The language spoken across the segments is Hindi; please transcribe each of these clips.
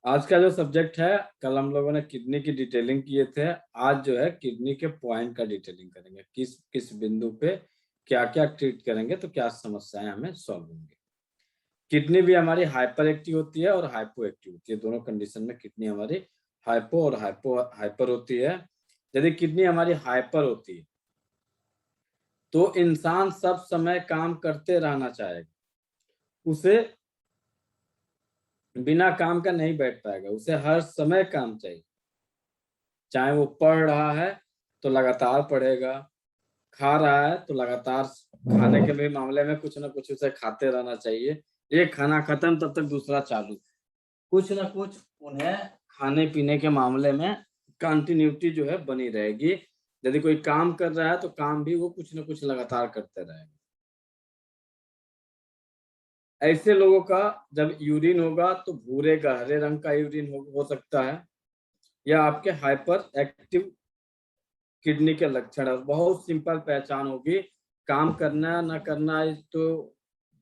आज का जो सब्जेक्ट है, कल हम लोगों ने किडनी की डिटेलिंग किए थे। आज जो है किडनी के पॉइंट का डिटेलिंग करेंगे, किस किस बिंदु पे क्या क्या ट्रीट करेंगे तो क्या समस्याएं हमें सॉल्व होंगी। किडनी भी हमारी हाइपर एक्टिव होती है और हाइपो एक्टिव होती है। दोनों कंडीशन में किडनी हमारी हाइपो और हाइपर होती है। यदि किडनी हमारी हाइपर होती है तो इंसान सब समय काम करते रहना चाहेगा। उसे बिना काम का नहीं बैठ पाएगा, उसे हर समय काम चाहिए। चाहे वो पढ़ रहा है तो लगातार पढ़ेगा, खा रहा है तो लगातार खाने के भी मामले में कुछ ना कुछ उसे खाते रहना चाहिए। एक खाना खत्म तब तक दूसरा चालू, कुछ ना कुछ उन्हें खाने पीने के मामले में कंटिन्यूटी जो है बनी रहेगी। यदि कोई काम कर रहा है तो काम भी वो कुछ ना कुछ लगातार करते रहेगा। ऐसे लोगों का जब यूरिन होगा तो भूरे गहरे रंग का यूरिन हो सकता है। या आपके हाइपर एक्टिव किडनी के लक्षण है। बहुत सिंपल पहचान होगी। काम करना ना करना तो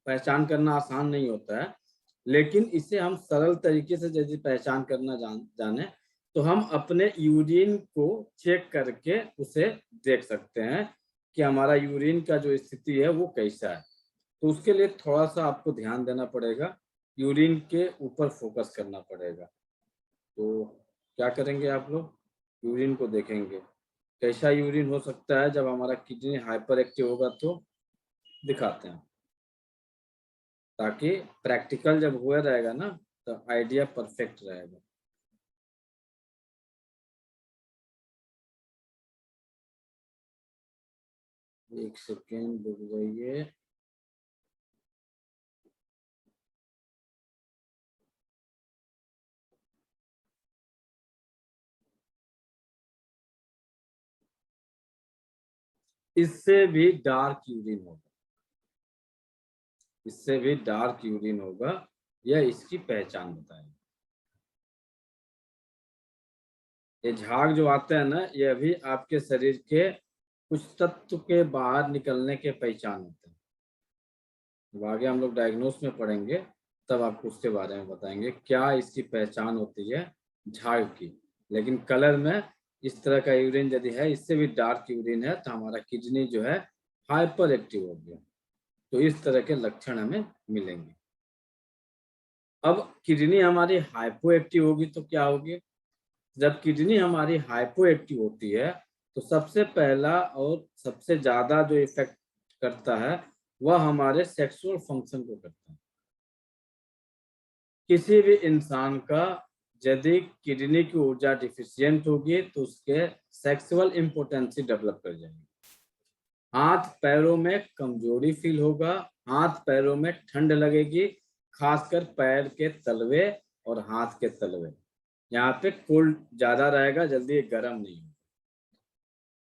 पहचान करना आसान नहीं होता है, लेकिन इसे हम सरल तरीके से यदि पहचान करना जाने तो हम अपने यूरिन को चेक करके उसे देख सकते हैं कि हमारा यूरिन का जो स्थिति है वो कैसा है। तो उसके लिए थोड़ा सा आपको ध्यान देना पड़ेगा, यूरिन के ऊपर फोकस करना पड़ेगा। तो क्या करेंगे आप लोग, यूरिन को देखेंगे। कैसा यूरिन हो सकता है जब हमारा किडनी हाइपर एक्टिव होगा, तो दिखाते हैं, ताकि प्रैक्टिकल जब हुआ रहेगा ना तो आइडिया परफेक्ट रहेगा। एक सेकेंड रुक जाइए। इससे भी डार्क यूरिन होगा, इससे भी डार्क यूरिन होगा। यह इसकी पहचान बताएगा। ये झाग जो आते हैं ना, यह भी आपके शरीर के कुछ तत्व के बाहर निकलने के पहचान होते हैं। जब आगे हम लोग डायग्नोस में पढ़ेंगे तब आपको उसके बारे में बताएंगे क्या इसकी पहचान होती है झाग की। लेकिन कलर में इस तरह का यूरिन यदि है, इससे भी डार्क यूरिन है, तो हमारा किडनी जो है हाइपर एक्टिव हो गया। तो इस तरह के लक्षण हमें मिलेंगे। अब किडनी हमारी हाइपो एक्टिव होगी तो क्या होगी। जब किडनी हमारी हाइपो एक्टिव होती है तो सबसे पहला और सबसे ज्यादा जो इफेक्ट करता है वह हमारे सेक्सुअल फंक्शन को करता है। किसी भी इंसान का यदि किडनी की ऊर्जा डिफिशियंट होगी तो उसके सेक्सुअल इम्पोर्टेंसी डेवलप कर जाएगी। हाथ पैरों में कमजोरी फील होगा, हाथ पैरों में ठंड लगेगी, खासकर पैर के तलवे और हाथ के तलवे। यहाँ पे कोल्ड ज्यादा रहेगा, जल्दी गर्म नहीं होगा।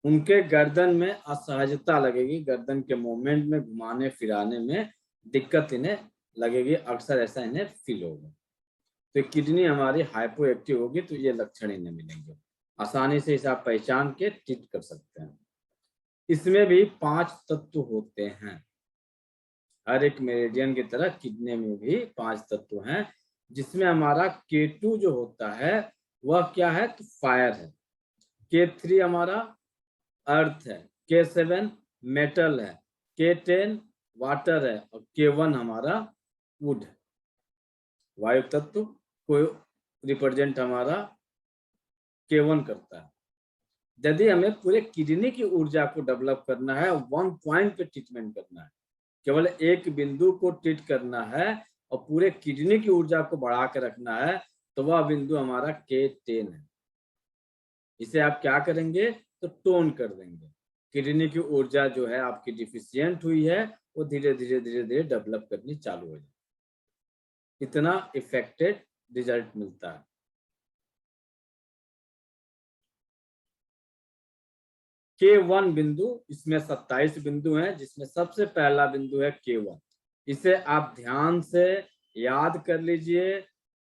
उनके गर्दन में असहजता लगेगी, गर्दन के मूवमेंट में घुमाने फिराने में दिक्कत इन्हें लगेगी, अक्सर ऐसा इन्हें फील होगा। तो किडनी हमारी हाइपो एक्टिव होगी तो ये लक्षण इन्हें मिलेंगे। आसानी से इसे आप पहचान के ट्रीट कर सकते हैं। इसमें भी 5 तत्व होते हैं। हर एक मेरिडियन की तरह किडनी में भी 5 तत्व हैं, जिसमें हमारा K2 जो होता है वह क्या है, तो फायर है। K3 हमारा अर्थ है, K7 मेटल है, K10 वाटर है और K1 हमारा वुड है। वायु तत्व को रिप्रेजेंट हमारा K1 करता है। यदि हमें पूरे किडनी की ऊर्जा को डेवलप करना है, वन पॉइंट पे ट्रीटमेंट करना है, केवल एक बिंदु को ट्रीट करना है और पूरे किडनी की ऊर्जा को बढ़ा कर रखना है, तो वह बिंदु हमारा K10 है। इसे आप क्या करेंगे, तो टोन कर देंगे। किडनी की ऊर्जा जो है आपकी डिफिशियंट हुई है वो धीरे धीरे धीरे धीरे डेवलप करनी चालू हो जाए। इतना इफेक्टेड रिजल्ट मिलता है। K1 बिंदु, इसमें 27 बिंदु हैं, जिसमें सबसे पहला बिंदु है K1। इसे आप ध्यान से याद कर लीजिए,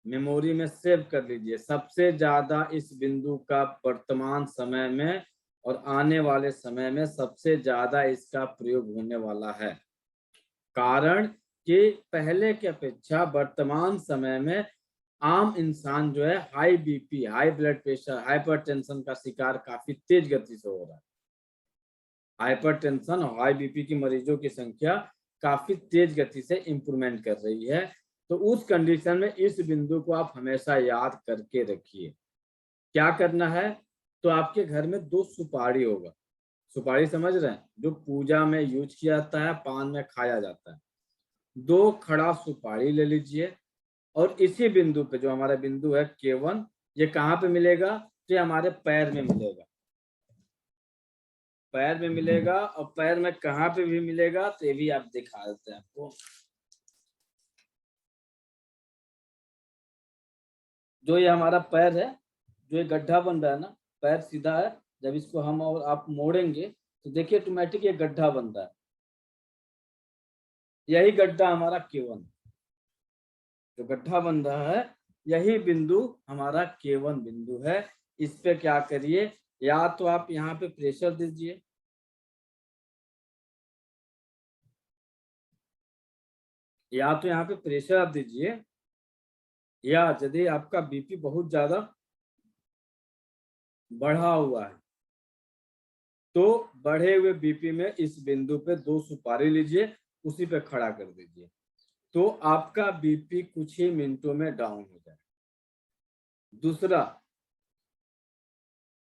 मेमोरी में सेव कर लीजिए। सबसे ज्यादा इस बिंदु का वर्तमान समय में और आने वाले समय में सबसे ज्यादा इसका प्रयोग होने वाला है। कारण कि पहले की अपेक्षा वर्तमान समय में आम इंसान जो है high BP, high blood pressure, hypertension का शिकार काफी तेज गति से हो रहा है। हाइपरटेंशन और हाई बीपी की मरीजों की संख्या काफी तेज गति से इंप्रूवमेंट कर रही है। तो उस कंडीशन में इस बिंदु को आप हमेशा याद करके रखिए। क्या करना है, तो आपके घर में 2 सुपारी होगा। सुपारी समझ रहे हैं, जो पूजा में यूज किया जाता है, पान में खाया जाता है। 2 खड़ा सुपारी ले लीजिए और इसी बिंदु पे, जो हमारा बिंदु है K1, ये कहाँ पे मिलेगा, तो ये हमारे पैर में मिलेगा। पैर में मिलेगा, और पैर में कहाँ पे भी मिलेगा तो ये भी आप दिखा देते हैं आपको। जो ये हमारा पैर है, जो ये गड्ढा बन रहा है ना, पैर सीधा है, जब इसको हम और आप मोड़ेंगे तो देखिए ऑटोमेटिक ये गड्ढा बन रहा है। यही गड्ढा हमारा K1, जो गड्ढा बन रहा है, यही बिंदु हमारा K1 बिंदु है। इस पे क्या करिए, या तो आप यहाँ पे प्रेशर दीजिए, या तो यहाँ पे प्रेशर आप दीजिए, या यदि आपका बीपी बहुत ज्यादा बढ़ा हुआ है तो बढ़े हुए बीपी में इस बिंदु पे 2 सुपारी लीजिए, उसी पे खड़ा कर दीजिए, तो आपका बीपी कुछ ही मिनटों में डाउन हो जाए। दूसरा,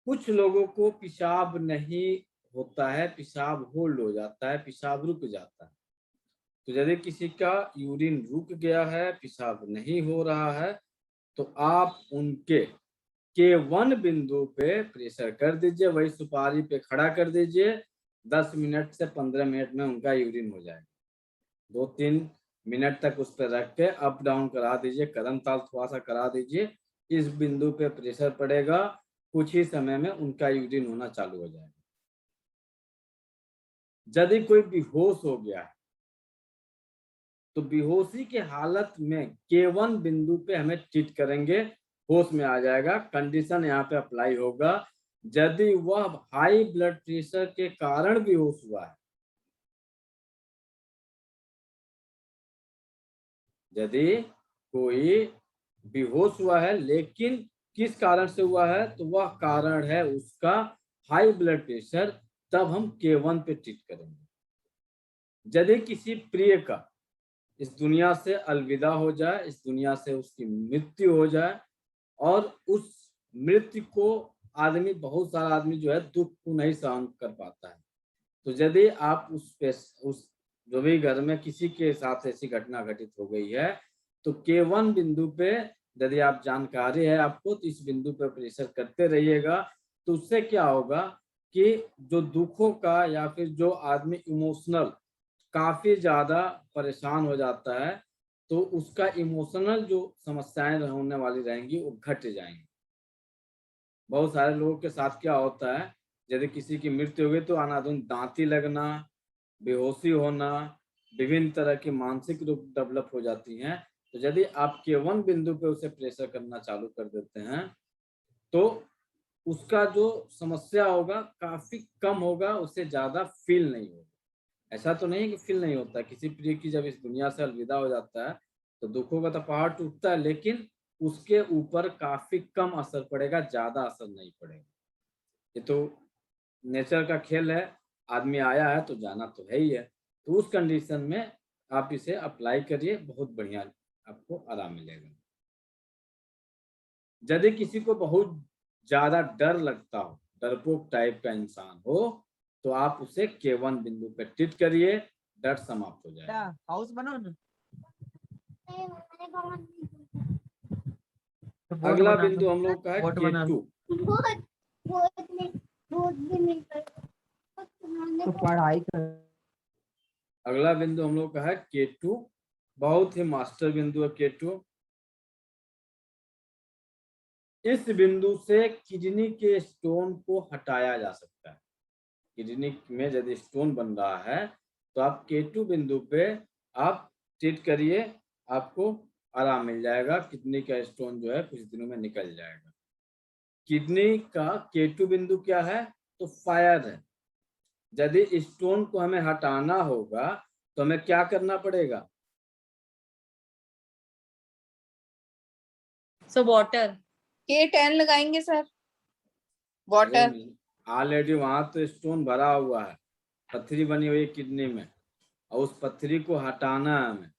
कुछ लोगों को पेशाब नहीं होता है, पेशाब होल्ड हो जाता है, पेशाब रुक जाता है। तो यदि किसी का यूरिन रुक गया है, पेशाब नहीं हो रहा है, तो आप उनके K1 बिंदु पे प्रेशर कर दीजिए, वही सुपारी पे खड़ा कर दीजिए। 10 मिनट से 15 मिनट में उनका यूरिन हो जाएगा। 2-3 मिनट तक उस पर रख के अप डाउन करा दीजिए, कदम ताल थोड़ा सा करा दीजिए। इस बिंदु पे प्रेशर पड़ेगा, कुछ ही समय में उनका यूरिन होना चालू हो जाएगा। यदि कोई बेहोश हो गया है तो बेहोशी की हालत में K1 बिंदु पे हमें ट्रीट करेंगे, होश में आ जाएगा। कंडीशन यहाँ पे अप्लाई होगा, यदि वह हाई ब्लड प्रेशर के कारण बेहोश हुआ है। यदि कोई बेहोश हुआ है लेकिन किस कारण से हुआ है, तो वह कारण है उसका हाई ब्लड प्रेशर, तब हम K1 पे ट्रीट करेंगे। यदि किसी प्रिय का इस दुनिया से अलविदा हो जाए, इस दुनिया से उसकी मृत्यु हो जाए, और उस मृत्यु को आदमी, बहुत सारा आदमी जो है दुख को नहीं सहन कर पाता है, तो यदि आप उस जो भी घर में किसी के साथ ऐसी घटना घटित हो गई है, तो K1 बिंदु पे यदि आप जानकारी है आपको, तो इस बिंदु पे प्रेशर करते रहिएगा। तो उससे क्या होगा कि जो दुखों का, या फिर जो आदमी इमोशनल काफी ज्यादा परेशान हो जाता है, तो उसका इमोशनल जो समस्याएं होने वाली रहेंगी वो घट जाएंगी। बहुत सारे लोगों के साथ क्या होता है, यदि किसी की मृत्यु हो गई तो अनाधुन दांती लगना, बेहोशी होना, विभिन्न तरह की मानसिक रूप डेवलप हो जाती हैं। तो यदि आप K1 बिंदु पे उसे प्रेशर करना चालू कर देते हैं, तो उसका जो समस्या होगा काफी कम होगा, उससे ज्यादा फील नहीं होगा। ऐसा तो नहीं है कि फील नहीं होता, किसी प्रिय की जब इस दुनिया से अलविदा हो जाता है तो दुखों का तो पहाड़ टूटता है, लेकिन उसके ऊपर काफी कम असर पड़ेगा, ज्यादा असर नहीं पड़ेगा। ये तो नेचर का खेल है, आदमी आया है तो जाना तो है ही है। तो उस कंडीशन में आप इसे अप्लाई करिए, बहुत बढ़िया आपको आराम मिलेगा। यदि किसी को बहुत ज्यादा डर लगता हो, डरपोक टाइप का इंसान हो, तो आप उसे K1 बिंदु पे ट्रीट करिए, डर समाप्त हो जाएगा। हाउस बनाओ ना, अगला बिंदु हम लोग का है बोट बना K2। तो पढ़ाई कर। अगला बिंदु हम लोग का है K2, बहुत ही मास्टर बिंदु है K2। इस बिंदु से किडनी के स्टोन को हटाया जा सकता है। किडनी में यदि स्टोन बन रहा है तो आप K2 बिंदु पे आप ट्रीट करिए, आपको आराम मिल जाएगा, किडनी का स्टोन जो है कुछ दिनों में निकल जाएगा। किडनी का K2 बिंदु क्या है, तो फायर है। यदि स्टोन को हमें हटाना होगा तो हमें क्या करना पड़ेगा, So water. K10 लगाएंगे सर, वाटर। ऑलरेडी वहां तो स्टोन भरा हुआ है, पत्थरी बनी हुई है किडनी में, और उस पत्थरी को हटाना है हमें।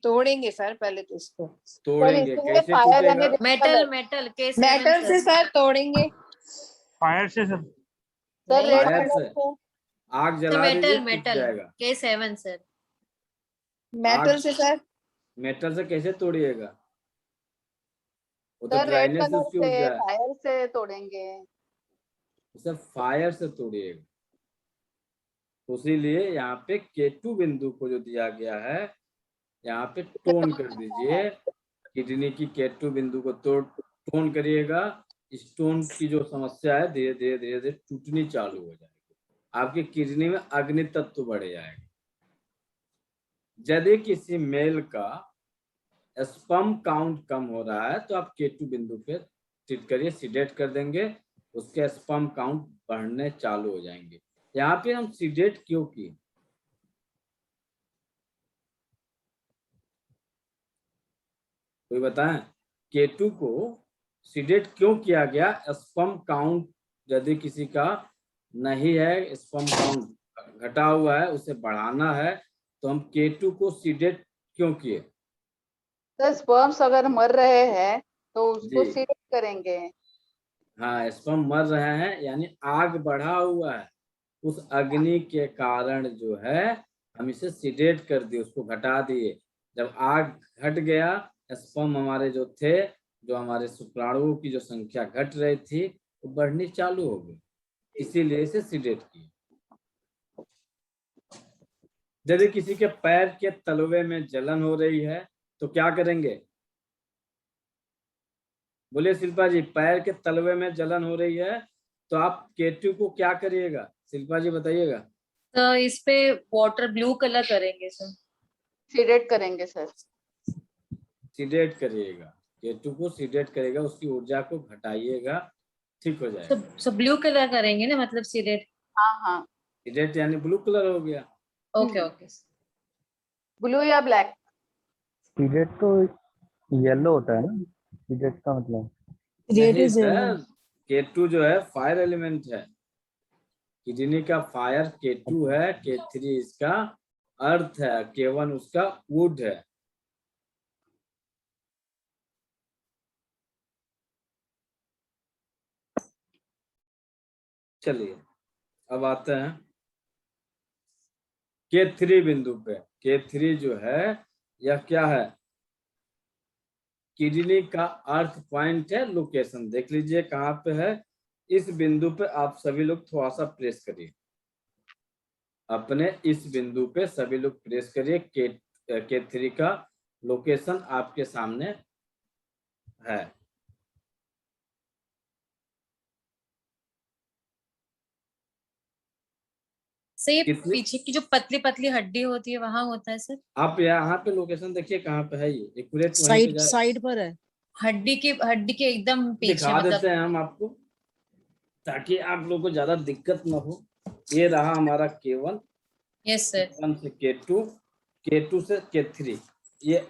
तोड़ेंगे सर पहले तो इसको, तोड़ेंगे, इसके लिए कैसे फायर टूटेगा? हमें Metal, metal. K7 मेटल से sir. सर तोड़ेंगे फायर से सर। सर, नहीं, रेड फायर कलर से। से, आग So जला दीजिए, metal, टूट metal. जाएगा। K7 sir. मेटल आग- से सर, मेटल से कैसे तोड़िएगा? वो तो सर रेड ड्राइनेस कलर उसकी से, ऊर्जा है। फायर से तोड़ेंगे। सर फायर से तोड़िएगा। तो इसीलिए यहाँ पे K2 बिंदु को जो दिया गया है, यहाँ पे टोन कर दीजिए। किडनी की K2 बिंदु को टोन करिएगा। स्टोन की जो समस्या है धीरे धीरे धीरे धीरे टूटनी चालू हो जाएगी। आपकी किडनी में अग्नि तत्व बढ़ जाएगा। यदि किसी मेल का स्पर्म काउंट कम हो रहा है तो आप K2 बिंदु पे ट्रीट करिए, सीडेट कर देंगे, उसके स्पर्म काउंट बढ़ने चालू हो जाएंगे। यहाँ पे हम सीडेट क्यों किए? कोई बताएं? K2 को सीडेट क्यों किया गया? स्पर्म काउंट यदि किसी का नहीं है, स्पर्म काउंट घटा हुआ है, उसे बढ़ाना है, तो हम K2 को सीडेट क्यों किए? सर स्पर्म्स अगर मर रहे हैं तो उसको जी। सीड करेंगे। हाँ, स्पर्म मर रहे हैं, यानी आग बढ़ा हुआ है, उस अग्नि के कारण जो है हम इसे सीडेट कर दिए, उसको घटा दिए। जब आग घट गया, स्पर्म हमारे जो थे, जो हमारे शुक्राणुओं की जो संख्या घट रही थी, वो बढ़नी चालू हो गई, इसीलिए इसे सीडेट किए। यदि किसी के पैर के तलवे में जलन हो रही है तो क्या करेंगे? बोलिए शिल्पा जी, पैर के तलवे में जलन हो रही है तो आप K2 को क्या करिएगा? शिल्पा जी बताइएगा। तो इस पे वाटर ब्लू कलर करेंगे सर। सीडेट करेंगे सर। सीडेट करिएगा, K2 को सीडेट करेगा, उसकी ऊर्जा को घटाइएगा, ठीक हो जाएगा। So ब्लू कलर करेंगे ना, मतलब सीडेट। हाँ हाँ, सीडेट यानी ब्लू कलर हो गया। Okay okay. ब्लू या ब्लैक? सीडेट तो येलो होता है ना, सीडेट का मतलब। नहीं सर, K2 जो है फायर एलिमेंट है, किडनी का फायर K2 है, K3 इसका अर्थ है, K1 उसका वुड है। चलिए अब आते हैं K3 बिंदु पे। K3 जो है यह क्या है? किडनी का अर्थ पॉइंट है, लोकेशन देख लीजिए कहाँ पे है। इस बिंदु पे आप सभी लोग थोड़ा सा प्रेस करिए, अपने इस बिंदु पे सभी लोग प्रेस करिए। K3 का लोकेशन आपके सामने है। से कितनी- पीछे की जो पतली पतली हड्डी होती है वहां होता है सर। आप यहाँ पे लोकेशन देखिए कहाँ पे है, ये एक्यूरेट वहीं पे साइड जाए। साइड पर है। हड्डी के एकदम पीछे, दिखा मतलब देते हैं हम आपको, ताकि आप लोगों को ज्यादा दिक्कत ना हो। ये रहा हमारा K1, यस सर। K1 से K2, K2 से K3, ये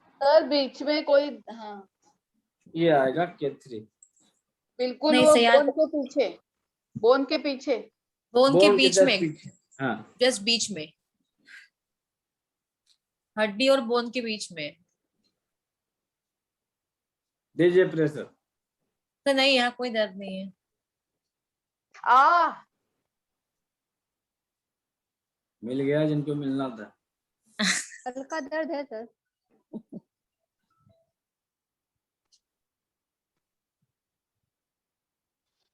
सर बीच में कोई, हाँ ये आएगा K3। बिल्कुल नहीं, वो सही याद- बोन के पीछे, बोन के पीछे। बोन के बोन बीच just में, पीछे। हाँ, जस्ट बीच में, हड्डी और बोन के बीच में। दीजिए प्रेशर। तो नहीं, यहाँ कोई दर्द नहीं है। मिल गया जिनको मिलना था। हल्का दर्द है सर।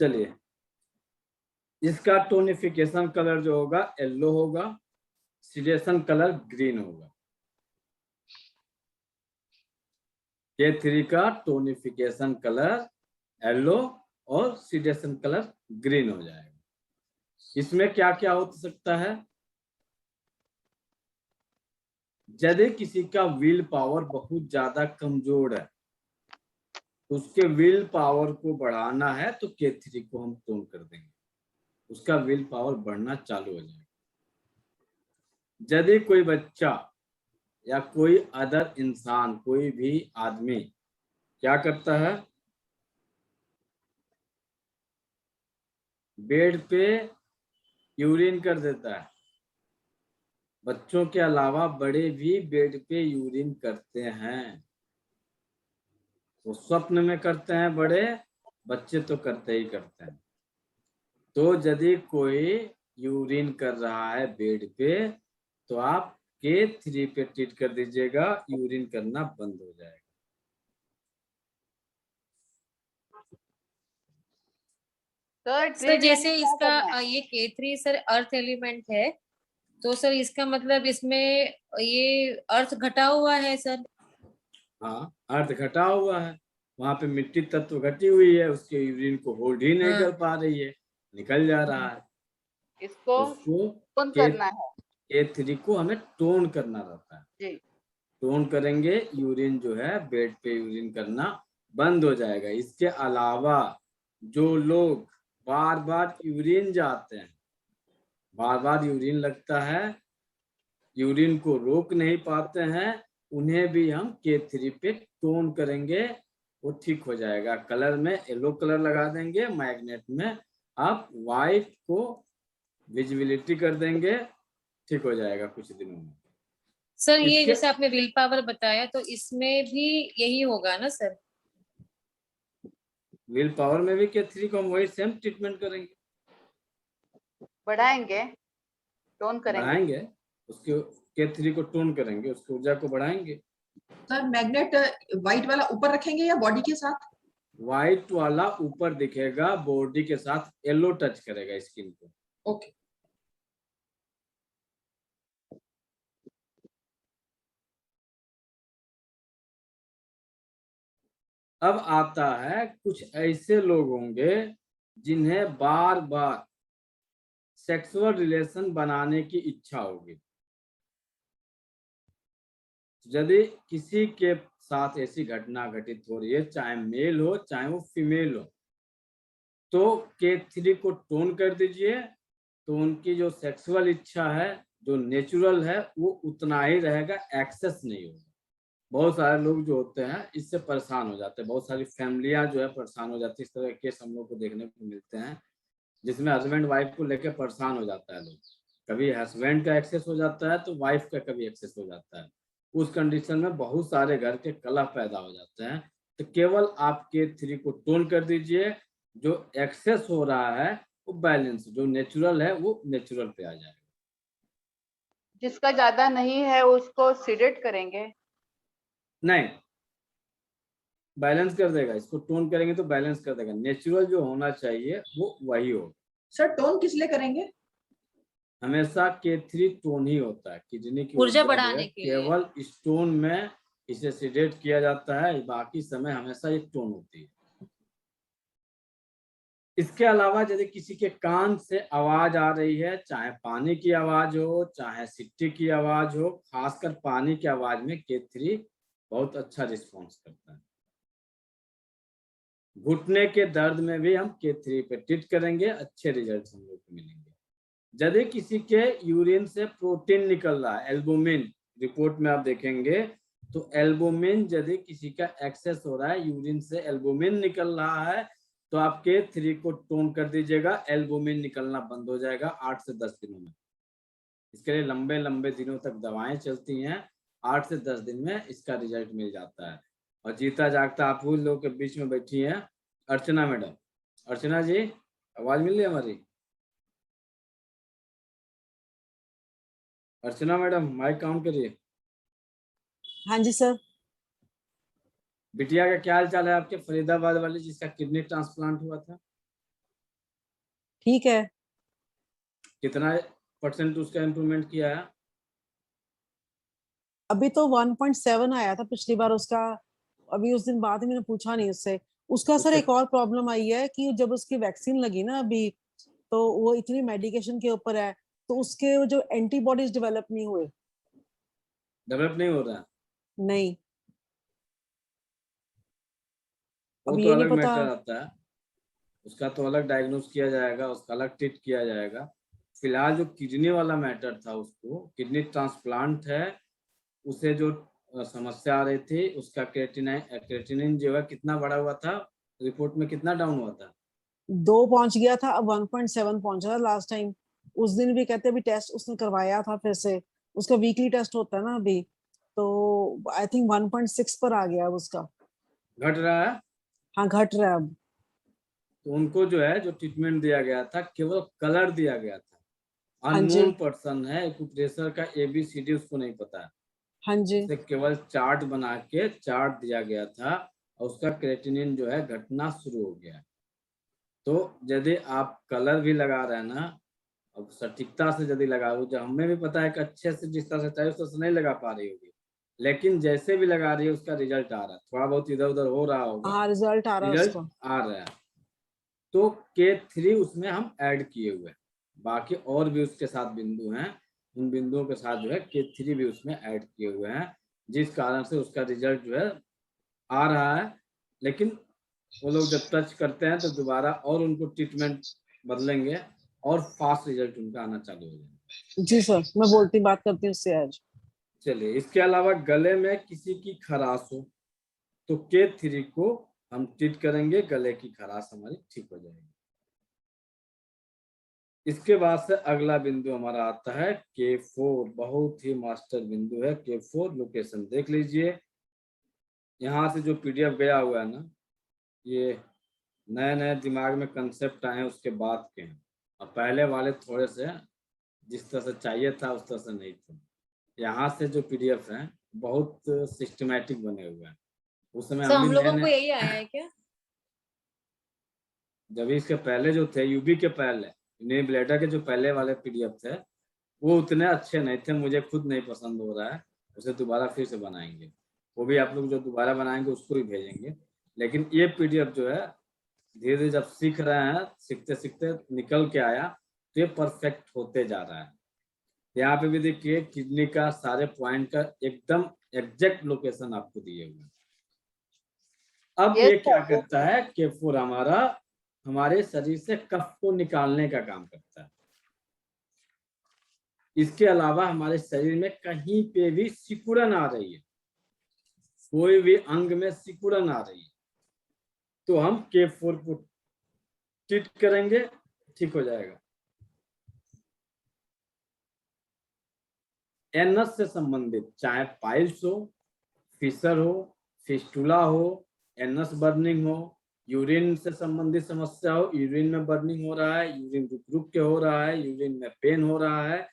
चलिए, इसका टोनिफिकेशन कलर जो होगा येलो होगा, सीडेशन कलर ग्रीन होगा। K3 का टोनिफिकेशन कलर येलो और सीडेशन कलर ग्रीन हो जाएगा। इसमें क्या क्या हो सकता है? यदि किसी का विल पावर बहुत ज्यादा कमजोर है, उसके विल पावर को बढ़ाना है तो K3 को हम टोन कर देंगे, उसका विल पावर बढ़ना चालू हो जाएगा। यदि कोई बच्चा या कोई अदर इंसान, कोई भी आदमी क्या करता है, बेड पे यूरिन कर देता है। बच्चों के अलावा बड़े भी बेड पे यूरिन करते हैं। तो स्वप्न में करते हैं बड़े, बच्चे तो करते ही करते हैं। तो यदि कोई यूरिन कर रहा है बेड पे, तो आप K3 पे ट्रीट कर दीजिएगा, यूरिन करना बंद हो जाएगा। सर सर treatment जैसे क्या इसका करना है? ये K3 सर अर्थ एलिमेंट है, तो सर इसका मतलब इसमें ये अर्थ घटा हुआ है सर। हाँ, अर्थ घटा हुआ है, वहां पे मिट्टी तत्व घटी हुई है, उसके यूरिन को होल्ड ही नहीं हाँ। कर पा रही है, निकल जा रहा है। इसको उसको कौन करना है? K3 को हमें टोन करना रहता है। जी। टोन करेंगे, यूरिन जो है बेड पे यूरिन करना बंद हो जाएगा। इसके अलावा जो लोग बार बार यूरिन जाते हैं, बार बार यूरिन लगता है, यूरिन को रोक नहीं पाते हैं, उन्हें भी हम K3 पे टोन करेंगे, वो ठीक हो जाएगा। कलर में येलो कलर लगा देंगे, मैग्नेट में आप व्हाइट को विजिबिलिटी कर देंगे, ठीक हो जाएगा कुछ दिनों में। सर ये इसके जैसे आपने विल पावर बताया, तो इसमें भी यही होगा ना सर? विल पावर में भी K3 को हम वही सेम ट्रीटमेंट करेंगे, बढ़ाएंगे, टोन करेंगे। बढ़ाएंगे, उसके K3 को टोन करेंगे, उसकी ऊर्जा को बढ़ाएंगे। सर मैग्नेट व्हाइट वाला ऊपर रखेंगे या बॉडी के साथ? व्हाइट वाला ऊपर दिखेगा, बॉडी के साथ येलो टच करेगा स्किन को। ओके। अब आता है, कुछ ऐसे लोग होंगे जिन्हें बार बार सेक्सुअल रिलेशन बनाने की इच्छा होगी। यदि किसी के साथ ऐसी घटना घटित हो रही है, चाहे मेल हो चाहे वो फीमेल हो, तो K3 को टोन कर दीजिए, तो उनकी जो सेक्सुअल इच्छा है, जो नेचुरल है, वो उतना ही रहेगा, एक्सेस नहीं होगा। बहुत सारे लोग जो होते हैं इससे परेशान हो जाते हैं, बहुत सारी फैमिलियां जो है परेशान हो जाती है। इस तरह के केस हम लोग को देखने को मिलते हैं, जिसमें हस्बैंड वाइफ को लेकर परेशान हो जाता है लोग। कभी हस्बैंड का एक्सेस हो जाता है तो वाइफ का कभी एक्सेस हो जाता है। उस कंडीशन में बहुत सारे घर के कलह पैदा हो जाते हैं। तो केवल आप K3 को टोन कर दीजिए, जो एक्सेस हो रहा है वो बैलेंस, जो नेचुरल है वो नेचुरल पे आ जाएगा। जिसका ज्यादा नहीं है उसको सीडेट करेंगे? नहीं, बैलेंस कर देगा, इसको टोन करेंगे तो बैलेंस कर देगा। नेचुरल जो होना चाहिए वो वही हो। सर टोन किस लिए करेंगे? हमेशा K3 टोन ही होता है। किडनी की ऊर्जा ऊर्जा जो है बढ़ाने के लिए। केवल स्टोन में इसे सीडेट किया जाता है, बाकी समय हमेशा ये टोन होती है। इसके अलावा यदि किसी के कान से आवाज आ रही है, चाहे पानी की आवाज हो चाहे सिट्टी की आवाज हो, खासकर पानी की आवाज में K3 बहुत अच्छा रिस्पॉन्स करता है। घुटने के दर्द में भी हम K3 पे ट्रीट करेंगे, अच्छे रिजल्ट हम लोग को मिलेंगे। यदि किसी के यूरिन से प्रोटीन निकल रहा है, एल्बुमिन, रिपोर्ट में आप देखेंगे तो एल्बुमिन यदि किसी का एक्सेस हो रहा है, यूरिन से एल्बुमिन निकल रहा है, तो आप K3 को टोन कर दीजिएगा, एल्बुमिन निकलना बंद हो जाएगा 8 से 10 दिनों में। इसके लिए लंबे लंबे दिनों तक दवाएं चलती हैं, 8 से 10 दिन में इसका रिजल्ट मिल जाता है। और जीता जागता आप लोगों के बीच में बैठी हैं अर्चना मैडम। अर्चना जी, आवाज मिल रही है हमारी? अर्चना मैडम, माइक काउंट करिए। हाँ जी सर। बिटिया का क्या हाल चाल है आपके, फरीदाबाद वाले जिसका किडनी ट्रांसप्लांट हुआ था? ठीक है। कितना % उसका इम्प्रूवमेंट किया है? अभी तो 1.7 आया था पिछली बार उसका। अभी उस दिन बाद मैंने पूछा नहीं उससे। उसका सर उसके एक और प्रॉब्लम आई है कि जब उसकी वैक्सीन लगी ना अभी, तो वो इतनी मेडिकेशन के ऊपर है, तो उसके जो एंटीबॉडीज डेवलप नहीं हुए। डेवलप नहीं हो रहा है? नहीं। वो अब तो ये नहीं अलग पता। मैटर आता है, उसका तो अलग डायग्नोस किया जाएगा, उसका अलग ट्रीट किया जाएगा। फिलहाल जो किडनी वाला मैटर था, उसको किडनी ट्रांसप्लांट है, उसे जो समस्या आ रही थी, उसका क्रेटिनिन जो है कितना बढ़ा हुआ था, रिपोर्ट में कितना डाउन हुआ था? 2 पहुंच गया था, अब 1.7 पहुंचा था लास्ट टाइम। उस दिन भी कहते अभी टेस्ट उसने करवाया था फिर से, उसका वीकली टेस्ट होता है ना अभी, तो आई थिंक 1.6 पर आ गया अब उसका। घट रहा है? हाँ घट रहा है अब। तो उनको जो है, जो ट्रीटमेंट दिया गया था, केवल कलर दिया गया था। हाँ जी। अननोन पर्सन है, एक्यूप्रेशर का ABCD उसको नहीं पता है, हाँ जी। उसे केवल चार्ट बना के चार्ट दिया गया था और उसका क्रेटिनिन जो है घटना शुरू हो गया। तो यदि आप कलर भी लगा रहे हैं ना, अब सटीकता से यदि लगा रहे हो, जो हमें भी पता है कि अच्छे से जिस तरह से चाहिए उस तरह से नहीं लगा पा रही होगी, लेकिन जैसे भी लगा रही है उसका रिजल्ट आ रहा है, थोड़ा बहुत इधर उधर हो रहा होगा, हाँ रिजल्ट आ रहा है रिजल्ट उसका। आ रहा है। तो K3 उसमें हम ऐड किए हुए हैं, बाकी और भी उसके साथ बिंदु हैं, उन बिंदुओं के साथ जो है K3 भी उसमें ऐड किए हुए हैं, जिस कारण से उसका रिजल्ट जो है आ रहा है। लेकिन वो लोग जब टच करते हैं तो दोबारा और उनको ट्रीटमेंट बदलेंगे और फास्ट रिजल्ट उनका आना चालू हो जाएगा। जी सर, मैं बोलती बात करती हूँ उससे आज। चलिए, इसके अलावा गले में किसी की खराश हो तो K3 को हम ट्रीट करेंगे, गले की खराश हमारी ठीक हो जाएगी। इसके बाद से अगला बिंदु हमारा आता है K4, बहुत ही मास्टर बिंदु है K4। लोकेशन देख लीजिए, यहाँ से जो PDF गया हुआ है ना, ये नए नए दिमाग में कंसेप्ट आए हैं उसके बाद के हैं, और पहले वाले थोड़े से जिस तरह से चाहिए था उस तरह से नहीं थे। यहाँ से जो PDF हैं बहुत सिस्टमैटिक बने हुए हैं। उस समय सर हम हम भी लोगों को नए यही आया है क्या? जब इसके पहले जो थे यूबी के पहले, न्यू ब्लेडर के जो पहले वाले PDF थे वो उतने अच्छे नहीं थे, मुझे खुद नहीं पसंद हो रहा है, उसे दोबारा फिर से बनाएंगे। वो भी आप लोग जो दोबारा बनाएंगे उसको भी भेजेंगे। लेकिन ये PDF जो है धीरे धीरे जब सीख रहे हैं, सीखते सीखते निकल के आया तो ये परफेक्ट होते जा रहा है। यहाँ पे भी देखिए किडनी का सारे पॉइंट का एकदम एग्जैक्ट लोकेशन आपको दिए हुए हैं। अब Yes, ये क्या sir. करता है, K4 हमारा हमारे शरीर से कफ को निकालने का काम करता है। इसके अलावा हमारे शरीर में कहीं पे भी सिकुड़न आ रही है, कोई भी अंग में सिकुड़न आ रही है, तो हम K4 को ट्रीट करेंगे, ठीक हो जाएगा। एनस से संबंधित चाहे पाइल्स हो, फिशर हो, फिस्टुला हो, एनस बर्निंग हो, यूरिन से संबंधित समस्या हो, यूरिन में बर्निंग हो रहा है, यूरिन रुक रुक के हो रहा है, यूरिन में पेन हो रहा है,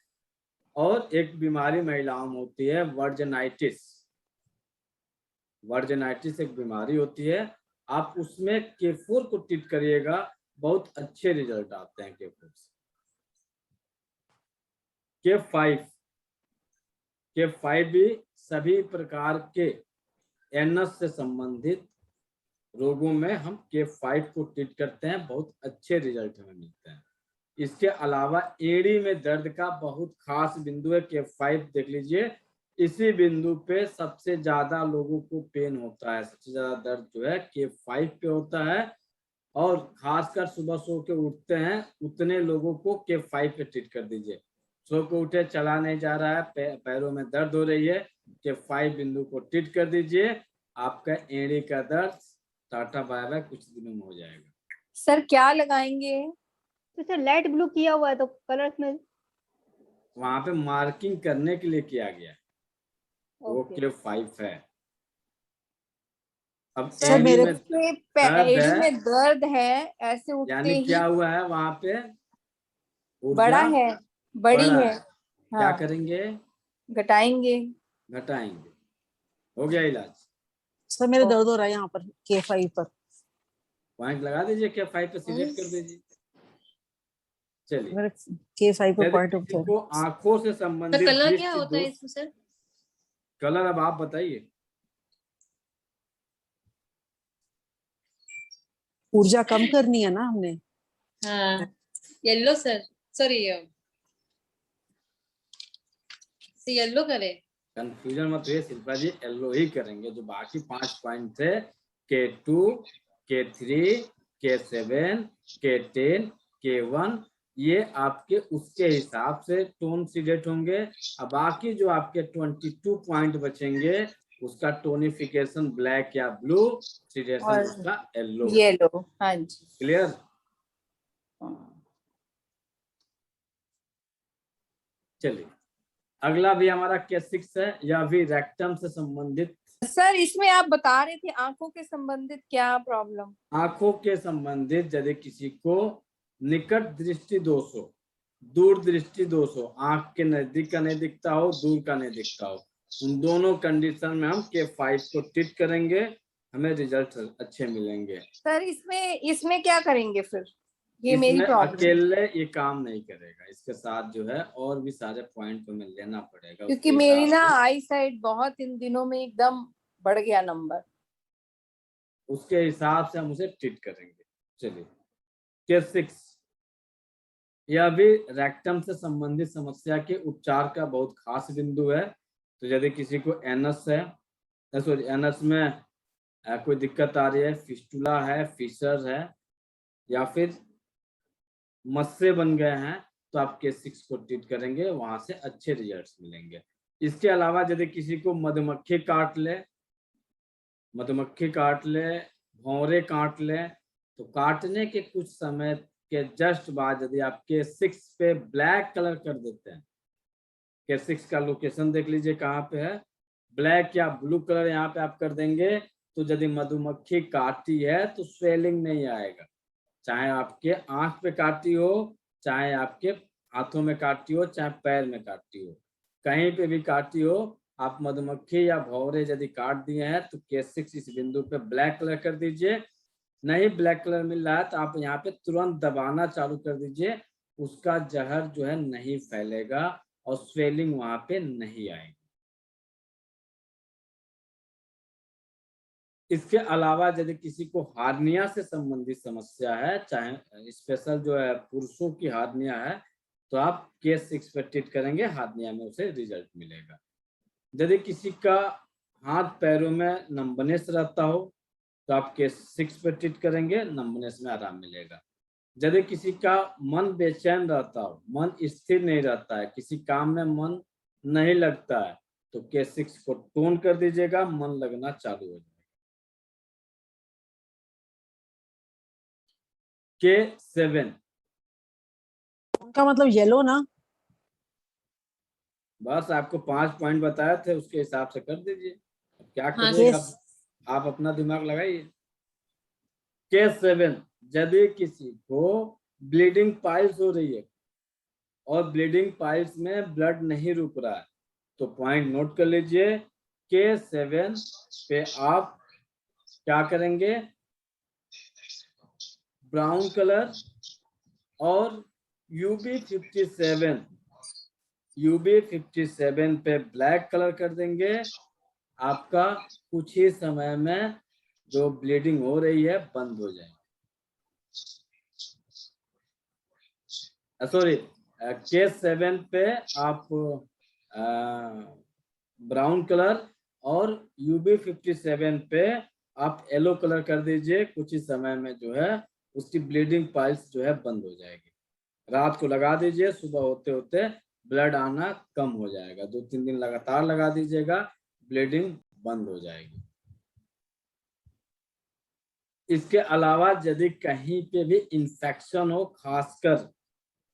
और एक बीमारी महिलाओं में होती है वर्जिनाइटिस। वर्जिनाइटिस एक बीमारी होती है, आप उसमें K4 को ट्रीट करिएगा, बहुत अच्छे रिजल्ट आते हैं K4 से। K5 भी सभी प्रकार के एनस से संबंधित रोगों में हम K5 को ट्रीट करते हैं, बहुत अच्छे रिजल्ट हमें मिलते हैं। इसके अलावा एड़ी में दर्द का बहुत खास बिंदु है K5, देख लीजिए। इसी बिंदु पे सबसे ज्यादा लोगों को पेन होता है, सबसे ज्यादा दर्द जो है K5 पे होता है, और खासकर सुबह सो के उठते हैं उतने लोगों को K5 पे ट्रीट कर दीजिए। सो के उठे, चला नहीं जा रहा है, पैरों में दर्द हो रही है, K5 बिंदु को ट्रीट कर दीजिए, आपका एड़ी का दर्द टाटा बाय बाय कुछ दिनों में हो जाएगा। सर क्या लगाएंगे? तो सर लाइट ब्लू किया हुआ है तो कलर में वहां पे मार्किंग करने के लिए किया गया है, वो K5 है। अब सर एड़ी मेरे में दर्द एड़ी है, में दर्द है, ऐसे उठते यानी ही क्या हुआ है वहां पे, बड़ा ऊर्जा है, बड़ी बड़ा है। क्या हाँ, करेंगे, घटाएंगे। घटाएंगे। हो गया इलाज। सर मेरे दर्द हो रहा है यहाँ पर K5 पर। पॉइंट लगा दीजिए, K5 पे सिलेक्ट कर दीजिए। चलिए, मेरे K5 पे यदि पॉइंट किसी उठा को आंखों से तो संबंधित कलर क्या दृष्टि होता है दोष, इसमें सर? कलर अब आप बताइए। ऊर्जा कम करनी है ना हमने। हाँ, येलो सर, सॉरी येलो करे। कंफ्यूजन मत हुई शिल्पा जी, येलो ही करेंगे। जो बाकी 5 पॉइंट थे K2, K3, K7, K10, K1, ये आपके उसके हिसाब से टोन सीडेट होंगे। अब बाकी जो आपके 22 पॉइंट बचेंगे उसका टोनिफिकेशन ब्लैक या ब्लू, ऑक्सीडेशन और उसका येलो। येलो, हाँ जी। क्लियर? चलिए अगला भी हमारा केस 6 है, या भी रेक्टम से संबंधित। सर इसमें आप बता रहे थे आंखों के संबंधित क्या प्रॉब्लम? आंखों के संबंधित यदि किसी को निकट दृष्टि दोष हो, दूर दृष्टि दोष हो, आंख के नजदीक का नहीं दिखता हो, दूर का नहीं दिखता हो, उन दोनों कंडीशन में हम K5 को ट्रीट करेंगे, हमें रिजल्ट अच्छे मिलेंगे। सर इसमें क्या करेंगे फिर? ये मेरी इसमें प्रॉब्लम, अकेले ये काम नहीं करेगा, इसके साथ जो है और भी सारे पॉइंट को हमें लेना पड़ेगा, क्योंकि उसके मेरी हिसाब ना से। आई साइड बहुत इन दिनों में एकदम बढ़ गया नंबर। उसके हिसाब से हम उसे ट्रीट करेंगे। चलिए केस 6, यह भी रेक्टम से संबंधित समस्या के उपचार का बहुत खास बिंदु है। तो यदि किसी को एनस है, सॉरी एनस में कोई दिक्कत आ रही है, फिस्टुला है, फिशर है, या फिर मस्से बन गए हैं, तो आप केस 6 को ट्रीट करेंगे, वहां से अच्छे रिजल्ट्स मिलेंगे। इसके अलावा यदि किसी को मधुमक्खी काट ले, भौरे काट ले, तो काटने के कुछ समय के जस्ट बाद यदि आप केस 6 पे ब्लैक कलर कर देते हैं, केस 6 का लोकेशन देख लीजिए कहाँ पे है, ब्लैक या ब्लू कलर यहाँ पे आप कर देंगे, तो यदि मधुमक्खी काटी है तो स्वेलिंग नहीं आएगा, चाहे आपके आंख पे काटी हो, चाहे आपके हाथों में काटी हो, चाहे पैर में काटी हो, कहीं पे भी काटी हो, आप मधुमक्खी या भौरे यदि काट दिए हैं तो केस 6 इस बिंदु पे ब्लैक कलर कर दीजिए। नहीं ब्लैक कलर मिल रहा है तो आप यहाँ पे तुरंत दबाना चालू कर दीजिए, उसका जहर जो है नहीं फैलेगा और स्वेलिंग वहां पे नहीं आएगी। इसके अलावा यदि किसी को हार्निया से संबंधित समस्या है, चाहे स्पेशल जो है पुरुषों की हार्निया है, तो आप केस 6 पे ट्रीट करेंगे, हार्निया में उसे रिजल्ट मिलेगा। यदि किसी का हाथ पैरों में नंबनेस रहता हो, तो आप केस 6 पे ट्रीट करेंगे, नंबनेस में आराम मिलेगा। यदि किसी का मन बेचैन रहता हो, मन स्थिर नहीं रहता है, किसी काम में मन नहीं लगता है, तो केस 6 को टोन कर दीजिएगा, मन लगना चालू हो जाएगा। K7, उनका मतलब येलो ना? बस आपको 5 पॉइंट बताए थे, उसके हिसाब से कर दीजिए, अब क्या हाँ, करिएगा yes. आप अपना दिमाग लगाइए। K7, यदि किसी को ब्लीडिंग पाइल्स हो रही है और ब्लीडिंग पाइल्स में ब्लड नहीं रुक रहा है, तो पॉइंट नोट कर लीजिए। K7 पे आप क्या करेंगे, ब्राउन कलर और UB57 पे ब्लैक कलर कर देंगे, आपका कुछ ही समय में जो ब्लीडिंग हो रही है बंद हो जाएगी। सॉरी, K7 पे आप ब्राउन कलर और UB57 पे आप येलो कलर कर दीजिए, कुछ ही समय में जो है उसकी ब्लीडिंग पाइल्स जो है बंद हो जाएगी। रात को लगा दीजिए, सुबह होते होते ब्लड आना कम हो जाएगा, 2-3 दिन लगातार लगा दीजिएगा, ब्लीडिंग बंद हो जाएगी। इसके अलावा यदि कहीं पे भी इंफेक्शन हो, खासकर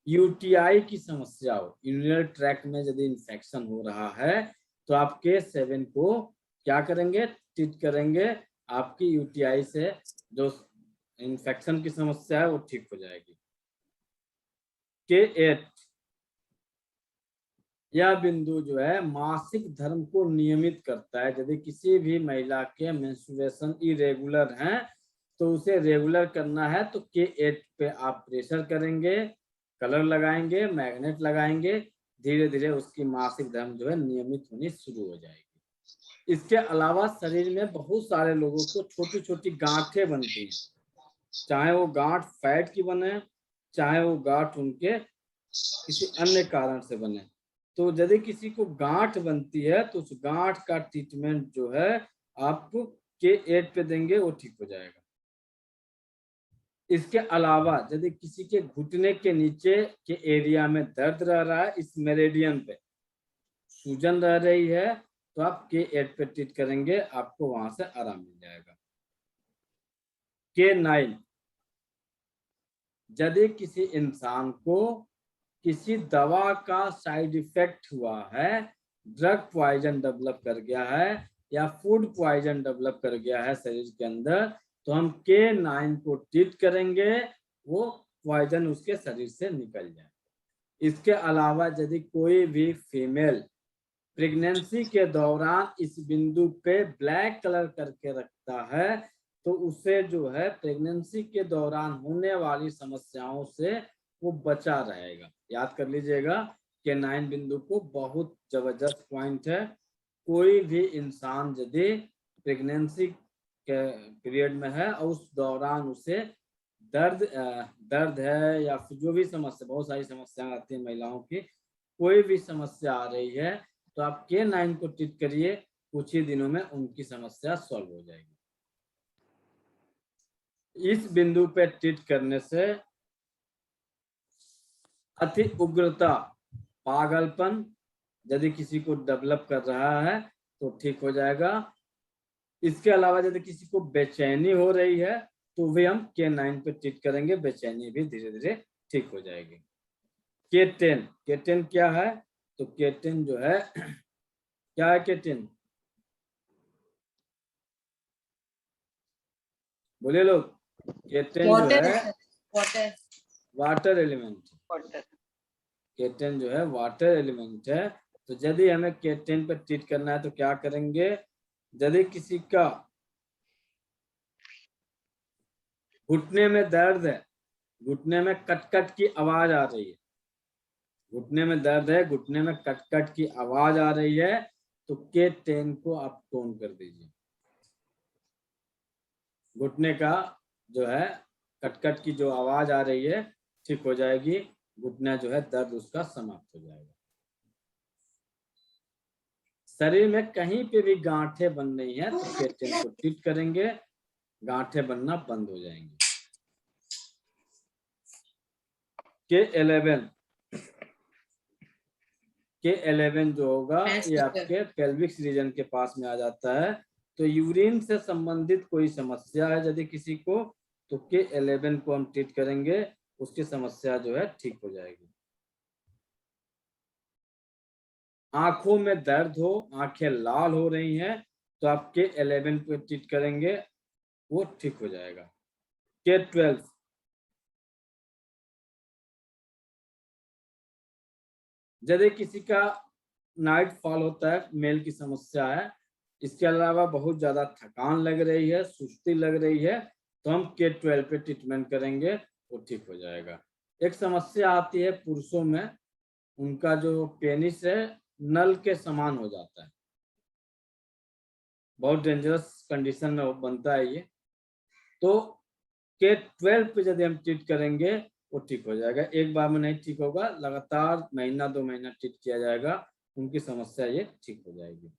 यूटीआई की समस्या हो, यूरिनरी ट्रैक्ट में यदि इंफेक्शन हो रहा है, तो आप K7 को क्या करेंगे, ट्रीट करेंगे, आपकी यूटीआई से जो इंफेक्शन की समस्या है वो ठीक हो जाएगी। K8, यह बिंदु जो है मासिक धर्म को नियमित करता है। यदि किसी भी महिला के मेंस्ट्रुएशन इरेगुलर हैं तो उसे रेगुलर करना है, तो K8 पे आप प्रेशर करेंगे, कलर लगाएंगे, मैग्नेट लगाएंगे, धीरे धीरे उसकी मासिक धर्म जो है नियमित होनी शुरू हो जाएगी। इसके अलावा शरीर में बहुत सारे लोगों को छोटी छोटी गांठें बनती हैं, चाहे वो गांठ फैट की बने, चाहे वो गांठ उनके किसी अन्य कारण से बने। तो यदि किसी को गांठ बनती है तो उस गांठ का ट्रीटमेंट जो है आप K8 पे देंगे, वो ठीक हो जाएगा। इसके अलावा यदि किसी के घुटने के नीचे के एरिया में दर्द रह रहा है, इस मेरिडियन पे सूजन रह रही है, तो आप K8 पे ट्रीट करेंगे, आपको वहां से आराम मिल जाएगा। K9, यदि किसी इंसान को किसी दवा का साइड इफेक्ट हुआ है, ड्रग पॉइजन डेवलप कर गया है या फूड पॉइजन डेवलप कर गया है शरीर के अंदर, तो हम K9 को ट्रीट करेंगे, वो पॉइजन उसके शरीर से निकल जाए। इसके अलावा यदि कोई भी फीमेल प्रेगनेंसी के दौरान इस बिंदु पे ब्लैक कलर करके रखता है, तो उसे जो है प्रेगनेंसी के दौरान होने वाली समस्याओं से वो बचा रहेगा। याद कर लीजिएगा K9 बिंदु को बहुत जबरदस्त पॉइंट है। कोई भी इंसान यदि प्रेगनेंसी के पीरियड में है और उस दौरान उसे दर्द है या फिर जो भी समस्या, बहुत सारी समस्याएं आती हैं महिलाओं की, कोई भी समस्या आ रही है, तो आप K9 को ट्रीट करिए, कुछ ही दिनों में उनकी समस्या सॉल्व हो जाएगी। इस बिंदु पे ट्रीट करने से अति उग्रता, पागलपन यदि किसी को डेवलप कर रहा है तो ठीक हो जाएगा। इसके अलावा यदि किसी को बेचैनी हो रही है तो भी हम K9 पे ट्रीट करेंगे, बेचैनी भी धीरे धीरे ठीक हो जाएगी। K10 क्या है? तो K10 जो है क्या है? K10 बोले लोग। K10 जो है वाटर एलिमेंट। K10 जो है वाटर एलिमेंट है। तो यदि हमें K10 पे ट्रीट करना है तो क्या करेंगे? यदि किसी का घुटने में दर्द है, घुटने में कट-कट की आवाज आ रही है, घुटने में दर्द है, घुटने में कट-कट की आवाज आ रही है, तो K10 को आप टोन कर दीजिए। घुटने का जो है कट-कट की जो आवाज आ रही है ठीक हो जाएगी, घुटना जो है दर्द उसका समाप्त हो जाएगा। शरीर में कहीं पे भी गांठें बन रही हैं तो K10 को ट्रीट करेंगे, गांठें बनना बंद हो जाएंगी। K11 जो होगा ये आपके पेल्विक रीजन के पास में आ जाता है। तो यूरिन से संबंधित कोई समस्या है यदि किसी को, तो K11 को हम ट्रीट करेंगे, उसकी समस्या जो है ठीक हो जाएगी। आंखों में दर्द हो, आंखें लाल हो रही हैं, तो आप K11 को ट्रीट करेंगे, वो ठीक हो जाएगा। K12 यदि किसी का नाइट फॉल होता है, मेल की समस्या है, इसके अलावा बहुत ज्यादा थकान लग रही है, सुस्ती लग रही है, तो हम K12 पे ट्रीटमेंट करेंगे, वो ठीक हो जाएगा। एक समस्या आती है पुरुषों में, उनका जो पेनिस है नल के समान हो जाता है, बहुत डेंजरस कंडीशन में बनता है ये, तो K12 पे यदि हम ट्रीट करेंगे वो ठीक हो जाएगा। एक बार में नहीं ठीक होगा, लगातार महीना 2 महीना ट्रीट किया जाएगा, उनकी समस्या ये ठीक हो जाएगी।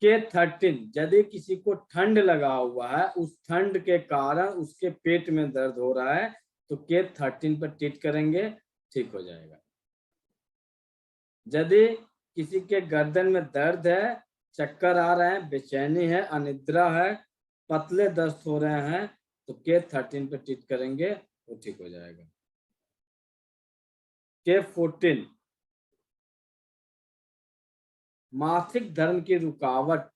K13 यदि किसी को ठंड लगा हुआ है, उस ठंड के कारण उसके पेट में दर्द हो रहा है, तो K13 पर ट्रीट करेंगे, ठीक हो जाएगा। यदि किसी के गर्दन में दर्द है, चक्कर आ रहे हैं, बेचैनी है, अनिद्रा है, पतले दस्त हो रहे हैं, तो K13 पे ट्रीट करेंगे, वो ठीक हो जाएगा। K14 मासिक धर्म की रुकावट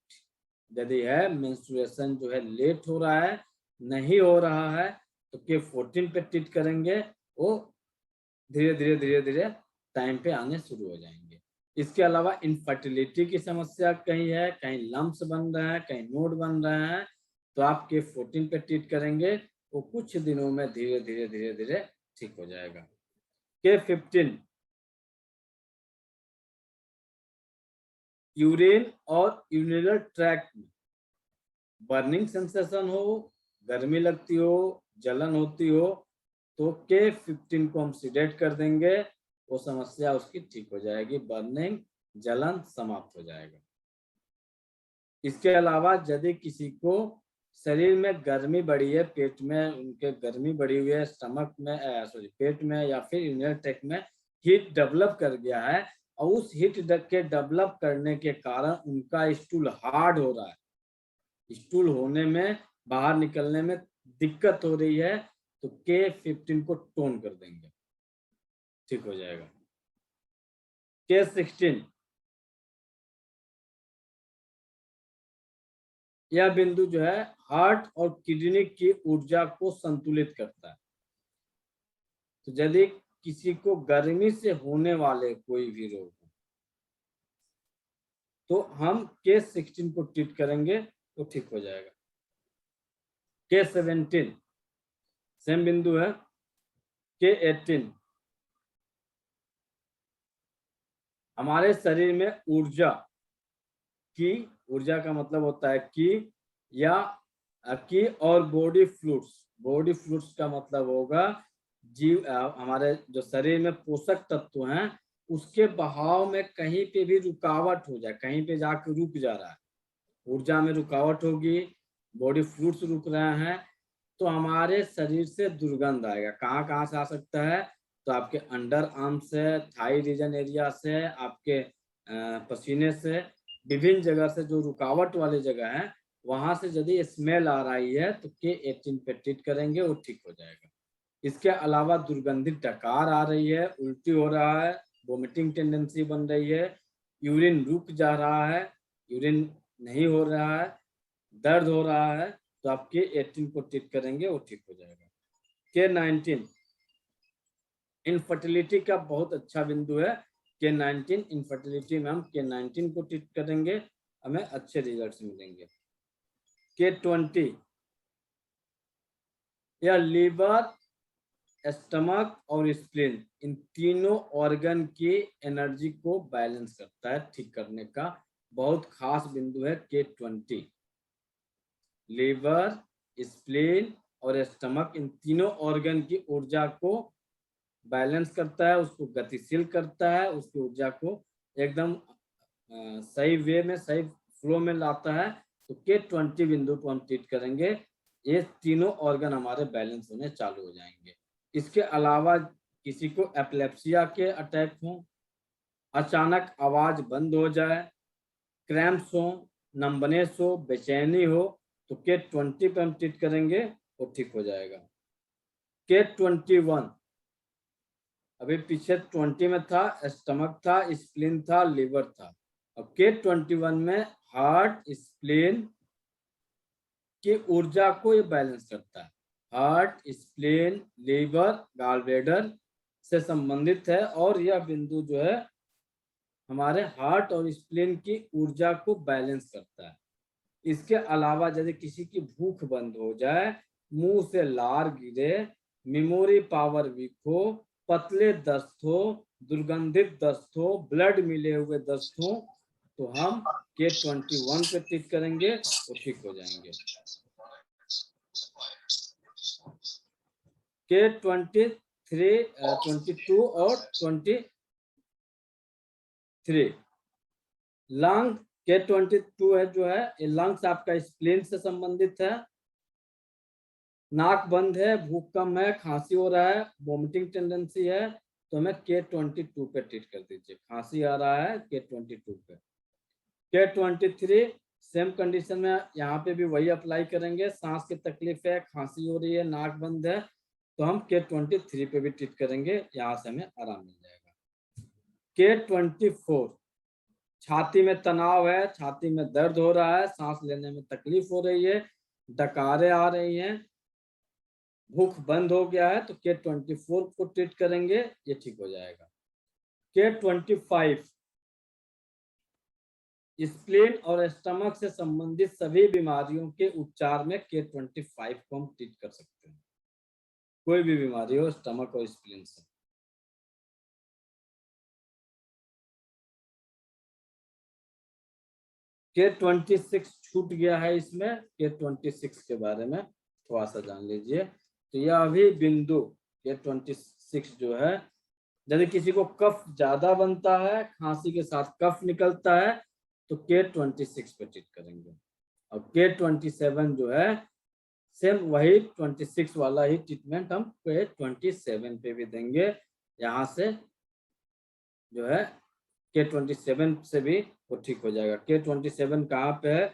यदि है, मेंस्ट्रुएशन जो है लेट हो रहा है, नहीं हो रहा है, तो K14 पे ट्रीट करेंगे, वो धीरे धीरे टाइम पे आने शुरू हो जाएंगे। इसके अलावा इनफर्टिलिटी की समस्या कहीं है, कहीं लम्प्स बन रहे हैं, कहीं नोड बन रहे हैं, तो आप K14 पे ट्रीट करेंगे, वो कुछ दिनों में धीरे धीरे ठीक हो जाएगा। K15 यूरिन और यूरिनल ट्रैक्ट में बर्निंग सेंसेशन हो, गर्मी लगती हो, जलन होती हो, तो K15 को हम सिडेट कर देंगे, वो समस्या उसकी ठीक हो जाएगी, बर्निंग जलन समाप्त हो जाएगा। इसके अलावा यदि किसी को शरीर में गर्मी बढ़ी है, पेट में उनके गर्मी बढ़ी हुई है, स्टमक में सॉरी पेट में या फिर यूरिनरी ट्रैक्ट में हीट डेवलप कर गया है, और उस हीट के डेवलप करने के कारण उनका स्टूल हार्ड हो रहा है, स्टूल होने में बाहर निकलने में दिक्कत हो रही है, तो K15 को टोन कर देंगे, ठीक हो जाएगा। K16 यह बिंदु जो है हार्ट और किडनी की ऊर्जा को संतुलित करता है। तो यदि किसी को गर्मी से होने वाले कोई भी रोग हो तो हम K16 को ट्रीट करेंगे तो ठीक हो जाएगा। K17 सेम बिंदु है। K18 हमारे शरीर में ऊर्जा का मतलब होता है की और बॉडी फ्लूइड्स का मतलब होगा हमारे जो शरीर में पोषक तत्व हैं उसके बहाव में कहीं पे भी रुकावट हो जाए, कहीं पे जाकर रुक जा रहा है, ऊर्जा में रुकावट होगी, बॉडी फ्लूइड्स रुक रहे हैं, तो हमारे शरीर से दुर्गंध आएगा। कहाँ से आ सकता है? तो आपके अंडर आर्म से, थाई रीजन एरिया से, आपके पसीने से, विभिन्न जगह से जो रुकावट वाली जगह है वहां से यदि स्मेल आ रही है तो K18 पे ट्रीट करेंगे, वो ठीक हो जाएगा। इसके अलावा दुर्गंधित डकार आ रही है, उल्टी हो रहा है, वोमिटिंग टेंडेंसी बन रही है, यूरिन रुक जा रहा है, यूरिन नहीं हो रहा है, दर्द हो रहा है, तो आप K18 को ट्रीट करेंगे, वो ठीक हो जाएगा। K19 इनफर्टिलिटी का बहुत अच्छा बिंदु है। K19 इनफर्टिलिटी में हम K19 को ट्रीट करेंगे, हमें अच्छे रिजल्ट्स मिलेंगे। K20 यह लीवर, स्टमक और स्प्लीन इन तीनों ऑर्गन की एनर्जी को बैलेंस करता है, ठीक करने का बहुत खास बिंदु है K20। लीवर, स्प्लीन और स्टमक इन तीनों ऑर्गन की ऊर्जा को बैलेंस करता है, उसको गतिशील करता है, उसकी ऊर्जा को एकदम सही वे में, सही फ्लो में लाता है। तो K20 बिंदु को हम ट्रीट करेंगे, ये तीनों ऑर्गन हमारे बैलेंस होने चालू हो जाएंगे। इसके अलावा किसी को एपिलेप्सिया के अटैक हो, अचानक आवाज बंद हो जाए, क्रैम्प्स हो, नंबनेस हो, बेचैनी हो, तो K20 पे हम ट्रीट करेंगे, वो ठीक हो जाएगा। K21 अभी पीछे 20 में था, स्टमक था, स्प्लीन था, लीवर था, अब K21 में हार्ट, स्प्लीन की ऊर्जा को ये बैलेंस करता है। हार्ट, स्प्लीन, लीवर, गॉलब्लैडर से संबंधित है, और यह बिंदु जो है हमारे हार्ट और स्प्लीन की ऊर्जा को बैलेंस करता है। इसके अलावा यदि किसी की भूख बंद हो जाए, मुंह से लार गिरे, मेमोरी पावर वीक हो, पतले दस्त हो, दुर्गंधित दस्त हो, ब्लड मिले हुए दस्त हो, तो हम K21 पे ट्रीट करेंगे, तो ठीक हो जाएंगे। K23, 22 और 23 लंग K22 है जो है, ये लंग्स आपका स्प्लीन से संबंधित है। नाक बंद है, भूख कम है, खांसी हो रहा है, वोमिटिंग टेंडेंसी है, तो हमें K22 पे ट्रीट कर दीजिए। खांसी आ रहा है K22 पे। K23 सेम कंडीशन में यहाँ पे भी वही अप्लाई करेंगे। सांस की तकलीफ है, खांसी हो रही है, नाक बंद है, तो हम K23 पे भी ट्रीट करेंगे, यहाँ से हमें आराम मिल जाएगा। K24 छाती में तनाव है, छाती में दर्द हो रहा है, सांस लेने में तकलीफ हो रही है, डकारें आ रही हैं, भूख बंद हो गया है, तो K24 को ट्रीट करेंगे, ये ठीक हो जाएगा। K25 स्प्लीन और स्टमक से संबंधित सभी बीमारियों के उपचार में K25 को हम ट्रीट कर सकते हैं, कोई भी बीमारी हो स्टमक और स्प्लीन से। K26 छूट गया है, इसमें K26 के बारे में थोड़ा सा जान लीजिए। तो यह अभी बिंदु K26 जो है, यदि किसी को कफ ज्यादा बनता है, खांसी के साथ कफ निकलता है, तो K26 पे ट्रीट करेंगे। और K27 जो है सेम वही 26 वाला ही ट्रीटमेंट हम K27 पे भी देंगे। यहाँ से जो है K27 से भी वो ठीक हो जाएगा। K27 कहाँ पे है?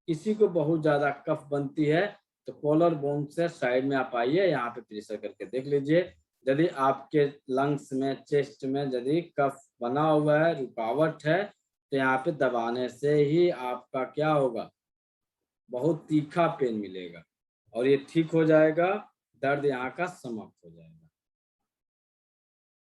किसी को बहुत ज्यादा कफ बनती है तो कॉलर बोन से साइड में आप आइए, यहाँ पे प्रेशर करके देख लीजिए। यदि आपके लंग्स में, चेस्ट में यदि कफ बना हुआ है, रुकावट है, तो यहाँ पे दबाने से ही आपका क्या होगा, बहुत तीखा पेन मिलेगा और ये ठीक हो जाएगा, दर्द यहाँ का समाप्त हो जाएगा।